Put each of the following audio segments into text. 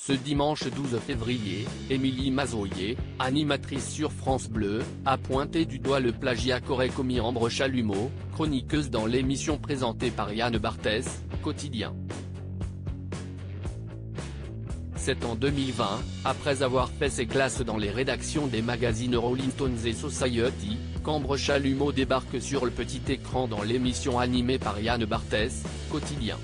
Ce dimanche 12 février, Émilie Mazoyer, animatrice sur France Bleu, a pointé du doigt le plagiat qu'aurait commis Ambre Chalumeau, chroniqueuse dans l'émission présentée par Yann Barthès, Quotidien. C'est en 2020, après avoir fait ses classes dans les rédactions des magazines Rolling Stones et Society, qu'Ambre Chalumeau débarque sur le petit écran dans l'émission animée par Yann Barthès, Quotidien.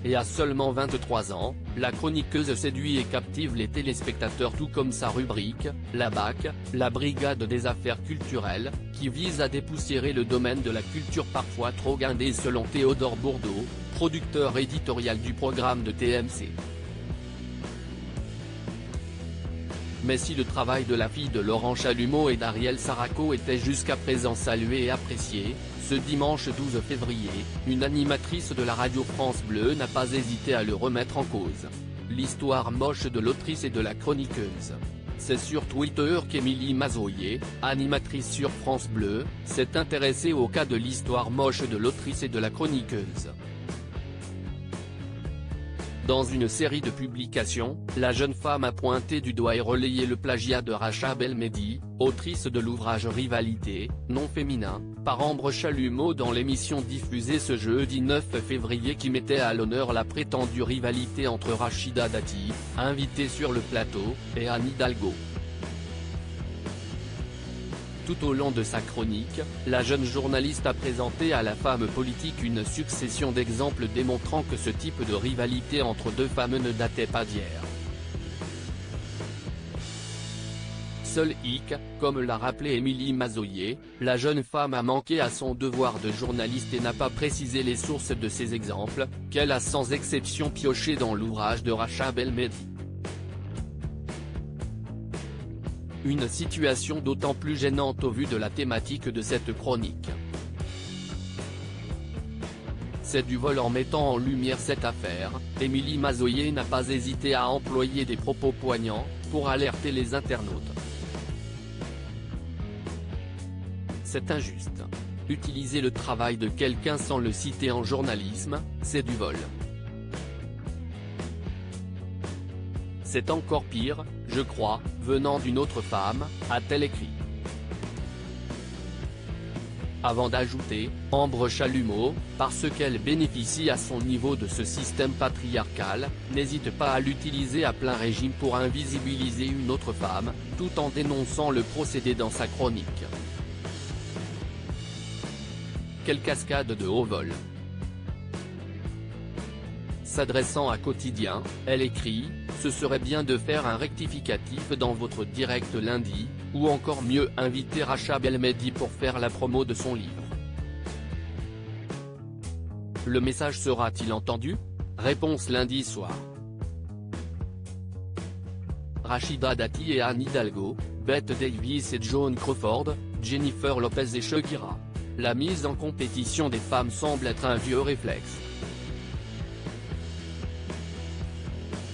Et à seulement 23 ans, la chroniqueuse séduit et captive les téléspectateurs tout comme sa rubrique, la BAC, la Brigade des affaires culturelles, qui vise à dépoussiérer le domaine de la culture parfois trop guindé selon Théodore Bourdeau, producteur éditorial du programme de TMC. Mais si le travail de la fille de Laurent Chalumeau et d'Ariel Saraco était jusqu'à présent salué et apprécié, ce dimanche 12 février, une animatrice de la radio France Bleu n'a pas hésité à le remettre en cause. L'histoire moche de l'autrice et de la chroniqueuse. C'est sur Twitter qu'Émilie Mazoyer, animatrice sur France Bleu, s'est intéressée au cas de l'histoire moche de l'autrice et de la chroniqueuse. Dans une série de publications, la jeune femme a pointé du doigt et relayé le plagiat de Racha Belmedi, autrice de l'ouvrage Rivalité, non féminin, par Ambre Chalumeau dans l'émission diffusée ce jeudi 9 février qui mettait à l'honneur la prétendue rivalité entre Rachida Dati, invitée sur le plateau, et Anne Hidalgo. Tout au long de sa chronique, la jeune journaliste a présenté à la femme politique une succession d'exemples démontrant que ce type de rivalité entre deux femmes ne datait pas d'hier. Seul hic, comme l'a rappelé Émilie Mazoyer, la jeune femme a manqué à son devoir de journaliste et n'a pas précisé les sources de ces exemples, qu'elle a sans exception pioché dans l'ouvrage de Racha Belmedi. Une situation d'autant plus gênante au vu de la thématique de cette chronique. C'est du vol. En mettant en lumière cette affaire, Émilie Mazoyer n'a pas hésité à employer des propos poignants, pour alerter les internautes. C'est injuste. Utiliser le travail de quelqu'un sans le citer en journalisme, c'est du vol. C'est encore pire, je crois, venant d'une autre femme, a-t-elle écrit. Avant d'ajouter, Ambre Chalumeau, parce qu'elle bénéficie à son niveau de ce système patriarcal, n'hésite pas à l'utiliser à plein régime pour invisibiliser une autre femme, tout en dénonçant le procédé dans sa chronique. Quelle cascade de haut vol. S'adressant à Quotidien, elle écrit « Ce serait bien de faire un rectificatif dans votre direct lundi, ou encore mieux inviter Racha Belmedi pour faire la promo de son livre. » Le message sera-t-il entendu? Réponse lundi soir. Rachida Dati et Anne Hidalgo, Bette Davis et Joan Crawford, Jennifer Lopez et Shakira. La mise en compétition des femmes semble être un vieux réflexe.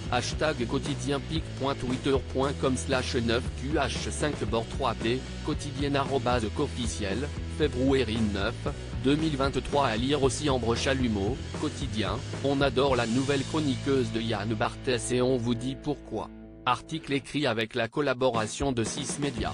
#quotidien.twitter.com/9QH5bord3T, quotidienne@officiel, février 9, 2023. À lire aussi Ambre Chalumeau, Quotidien, on adore la nouvelle chroniqueuse de Yann Barthès et on vous dit pourquoi. Article écrit avec la collaboration de 6 Médias.